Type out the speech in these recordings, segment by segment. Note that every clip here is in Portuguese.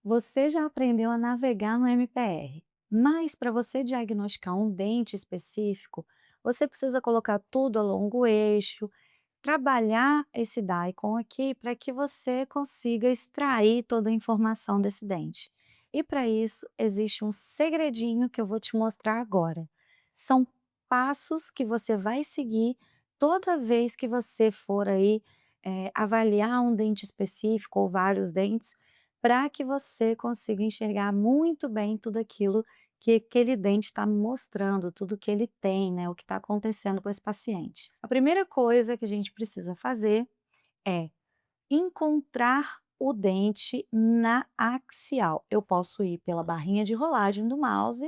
Você já aprendeu a navegar no MPR, mas para você diagnosticar um dente específico, você precisa colocar tudo a longo eixo, trabalhar esse daimon aqui para que você consiga extrair toda a informação desse dente. E para isso existe um segredinho que eu vou te mostrar agora. São passos que você vai seguir toda vez que você for aí avaliar um dente específico ou vários dentes, para que você consiga enxergar muito bem tudo aquilo que aquele dente está mostrando, tudo que ele tem, né, o que está acontecendo com esse paciente. A primeira coisa que a gente precisa fazer é encontrar o dente na axial. Eu posso ir pela barrinha de rolagem do mouse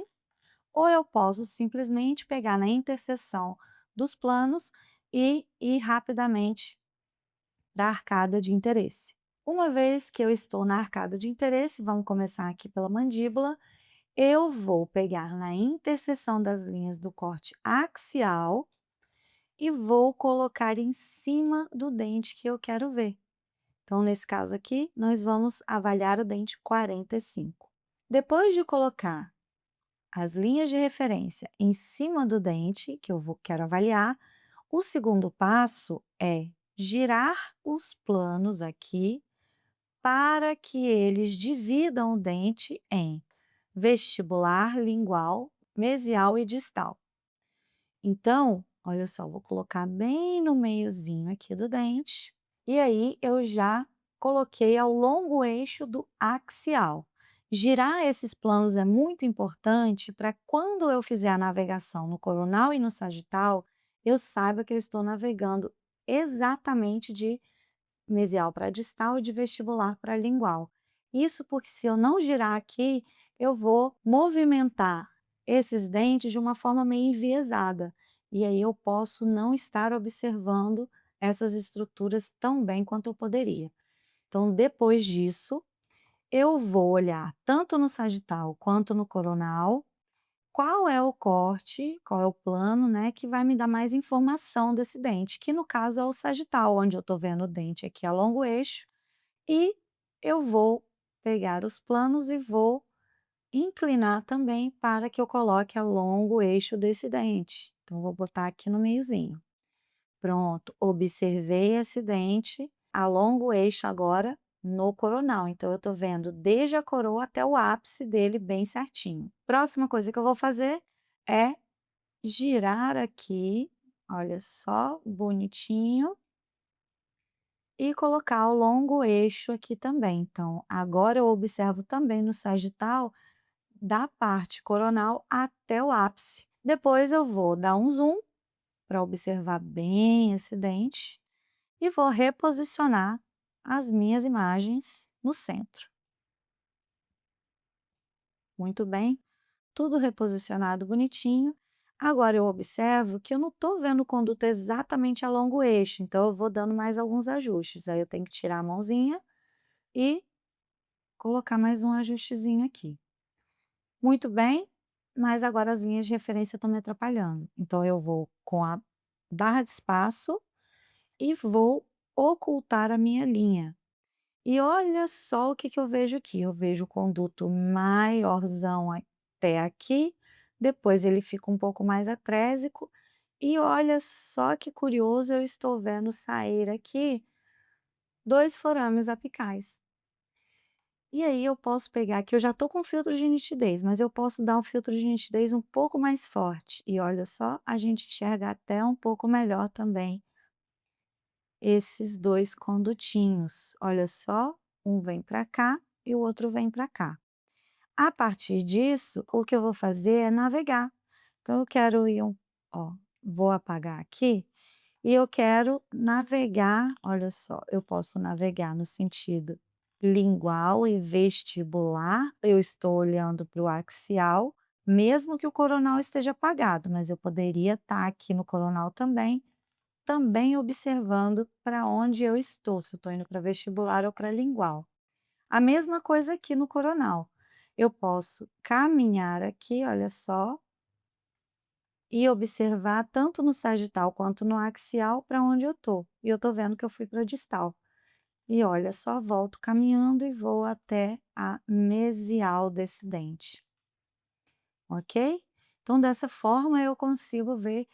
ou eu posso simplesmente pegar na interseção dos planos e ir rapidamente para a arcada de interesse. Uma vez que eu estou na arcada de interesse, vamos começar aqui pela mandíbula, eu vou pegar na interseção das linhas do corte axial e vou colocar em cima do dente que eu quero ver. Então, nesse caso aqui, nós vamos avaliar o dente 45. Depois de colocar as linhas de referência em cima do dente que quero avaliar, o segundo passo é girar os planos aqui para que eles dividam o dente em vestibular, lingual, mesial e distal. Então, olha só, vou colocar bem no meiozinho aqui do dente, e aí eu já coloquei ao longo eixo do axial. Girar esses planos é muito importante para quando eu fizer a navegação no coronal e no sagital, eu saiba que eu estou navegando exatamente de mesial para distal e de vestibular para lingual. Isso porque se eu não girar aqui, eu vou movimentar esses dentes de uma forma meio enviesada, e aí eu posso não estar observando essas estruturas tão bem quanto eu poderia. Então, depois disso, eu vou olhar tanto no sagital quanto no coronal, qual é o corte, qual é o plano, né, que vai me dar mais informação desse dente, que no caso é o sagital, onde eu estou vendo o dente aqui a longo eixo, e eu vou pegar os planos e vou inclinar também para que eu coloque a longo eixo desse dente. Então, vou botar aqui no meiozinho. Pronto, observei esse dente a longo eixo agora no coronal. Então, eu tô vendo desde a coroa até o ápice dele bem certinho. Próxima coisa que eu vou fazer é girar aqui, olha só, bonitinho, e colocar o longo eixo aqui também. Então, agora eu observo também no sagital, da parte coronal até o ápice. Depois eu vou dar um zoom para observar bem esse dente e vou reposicionar as minhas imagens no centro. Muito bem, tudo reposicionado bonitinho. Agora eu observo que eu não estou vendo o conduto exatamente a longo eixo, então eu vou dando mais alguns ajustes. Aí eu tenho que tirar a mãozinha e colocar mais um ajustezinho aqui. Muito bem, mas agora as linhas de referência estão me atrapalhando. Então eu vou com a barra de espaço e vou ocultar a minha linha. E olha só o que que eu vejo aqui, eu vejo o conduto maiorzão até aqui, depois ele fica um pouco mais atrésico, e olha só que curioso, eu estou vendo sair aqui 2 forames apicais. E aí eu posso pegar aqui, eu já estou com filtro de nitidez, mas eu posso dar um filtro de nitidez um pouco mais forte, e olha só, a gente enxerga até um pouco melhor também esses 2 condutinhos. Olha só, um vem para cá e o outro vem para cá. A partir disso, o que eu vou fazer é navegar. Então eu quero ir ó, vou apagar aqui, e eu quero navegar, olha só, eu posso navegar no sentido lingual e vestibular, eu estou olhando para o axial, mesmo que o coronal esteja apagado, mas eu poderia estar aqui no coronal também observando para onde eu estou, se eu estou indo para vestibular ou para lingual. A mesma coisa aqui no coronal. Eu posso caminhar aqui, olha só, e observar tanto no sagital quanto no axial para onde eu estou. E eu estou vendo que eu fui para distal. e olha só, volto caminhando e vou até a mesial desse dente, ok? Então dessa forma eu consigo ver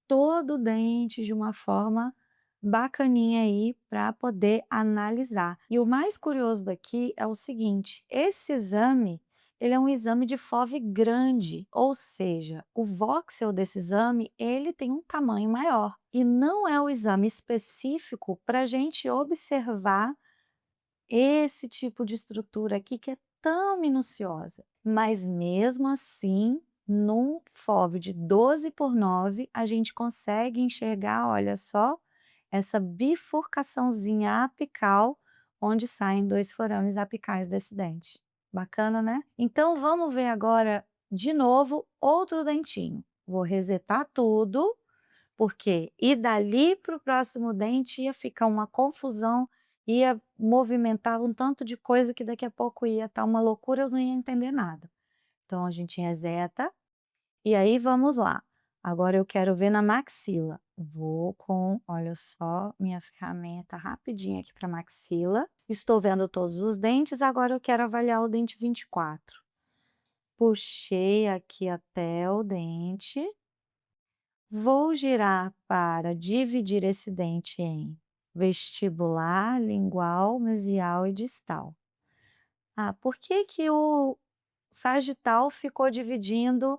todo o dente de uma forma bacaninha aí para poder analisar. E o mais curioso daqui é o seguinte, esse exame, ele é um exame de FOV grande, ou seja, o voxel desse exame, ele tem um tamanho maior. E não é o exame específico para a gente observar esse tipo de estrutura aqui que é tão minuciosa, mas mesmo assim, num FOV de 12 por 9, a gente consegue enxergar, olha só, essa bifurcaçãozinha apical, onde saem 2 forames apicais desse dente. Bacana, né? Então vamos ver agora de novo outro dentinho. Vou resetar tudo, porque ir dali para o próximo dente ia ficar uma confusão, ia movimentar um tanto de coisa que daqui a pouco ia estar uma loucura, eu não ia entender nada. Então a gente reseta, e aí vamos lá. Agora eu quero ver na maxila. Vou com, olha só, minha ferramenta rapidinho aqui para maxila. Estou vendo todos os dentes, agora eu quero avaliar o dente 24. Puxei aqui até o dente. Vou girar para dividir esse dente em vestibular, lingual, mesial e distal. Ah, por que que o sagital ficou dividindo,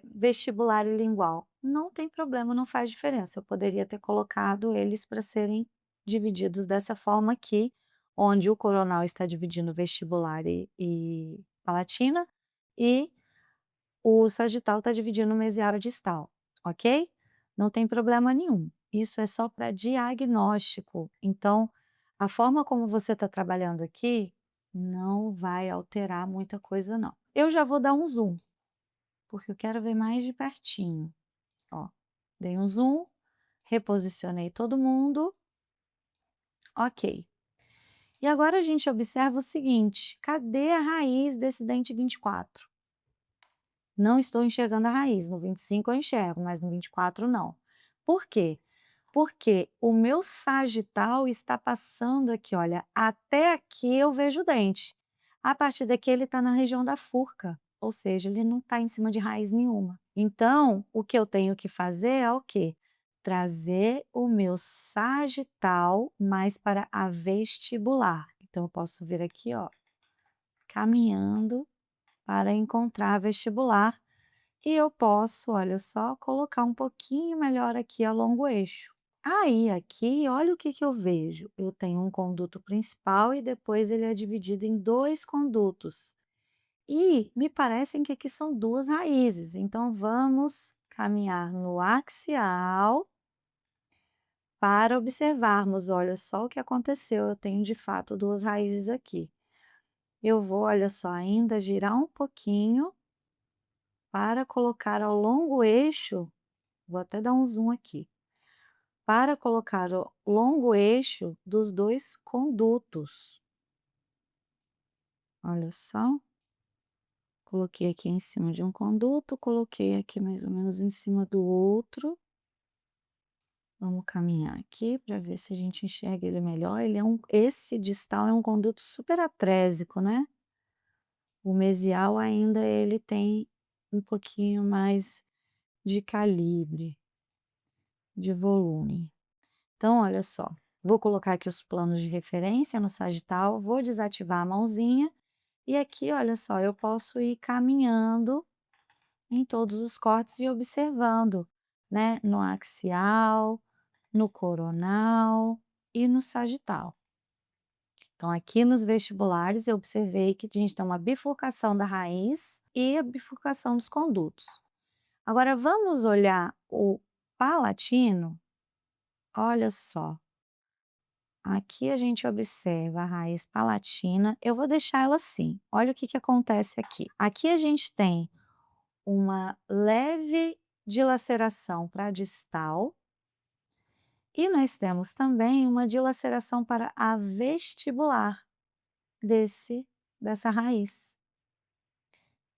vestibular e lingual? Não tem problema, não faz diferença, eu poderia ter colocado eles para serem divididos dessa forma aqui, onde o coronal está dividindo vestibular e palatina, e o sagital está dividindo o mesial e distal, ok? Não tem problema nenhum. Isso é só para diagnóstico. Então, a forma como você está trabalhando aqui não vai alterar muita coisa, não. Eu já vou dar um zoom, porque eu quero ver mais de pertinho. Ó, dei um zoom, reposicionei todo mundo, ok. E agora a gente observa o seguinte: cadê a raiz desse dente 24? Não estou enxergando a raiz, no 25 eu enxergo, mas no 24 não. Por quê? Porque o meu sagital está passando aqui, olha, até aqui eu vejo o dente. A partir daqui ele está na região da furca, ou seja, ele não está em cima de raiz nenhuma. Então, o que eu tenho que fazer é o quê? Trazer o meu sagital mais para a vestibular. Então, eu posso vir aqui, ó, caminhando para encontrar a vestibular, e eu posso, olha só, colocar um pouquinho melhor aqui a longo eixo. Aí aqui, olha o que que eu vejo, eu tenho um conduto principal e depois ele é dividido em 2 condutos. E me parecem que aqui são 2 raízes, então vamos caminhar no axial para observarmos, olha só o que aconteceu, eu tenho de fato 2 raízes aqui. Eu vou, olha só, ainda girar um pouquinho para colocar ao longo eixo, vou até dar um zoom aqui, para colocar o longo eixo dos 2 condutos. Olha só, coloquei aqui em cima de um conduto, coloquei aqui mais ou menos em cima do outro. Vamos caminhar aqui para ver se a gente enxerga ele melhor. Esse distal é um conduto super atrésico, né. O mesial ainda ele tem um pouquinho mais de calibre, de volume. Então, olha só, vou colocar aqui os planos de referência no sagital, vou desativar a mãozinha e aqui, olha só, eu posso ir caminhando em todos os cortes e observando, né, no axial, no coronal e no sagital. Então, aqui nos vestibulares, eu observei que a gente tem uma bifurcação da raiz e a bifurcação dos condutos. Agora, vamos olhar o palatino? Olha só. Aqui a gente observa a raiz palatina, eu vou deixar ela assim, olha o que que acontece aqui. Aqui a gente tem uma leve dilaceração para a distal, e nós temos também uma dilaceração para a vestibular dessa raiz.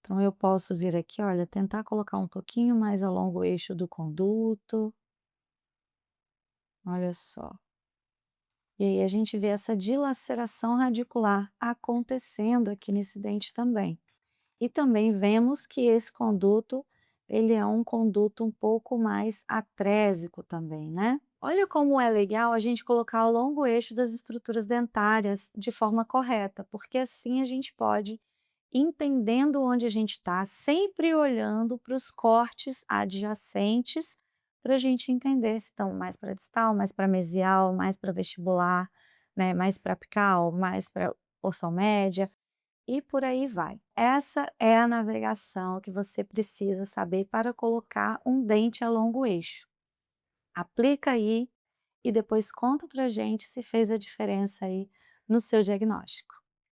Então eu posso vir aqui, olha, tentar colocar um pouquinho mais ao longo o eixo do conduto, olha só. E aí a gente vê essa dilaceração radicular acontecendo aqui nesse dente também. E também vemos que esse conduto, ele é um conduto um pouco mais atrésico também, né. Olha como é legal a gente colocar o longo eixo das estruturas dentárias de forma correta, porque assim a gente pode entendendo onde a gente está, sempre olhando para os cortes adjacentes, para a gente entender se estão mais para distal, mais para mesial, mais para vestibular, né, mais para apical, mais para porção média, e por aí vai. Essa é a navegação que você precisa saber para colocar um dente a longo eixo. Aplica aí e depois conta pra gente se fez a diferença aí no seu diagnóstico.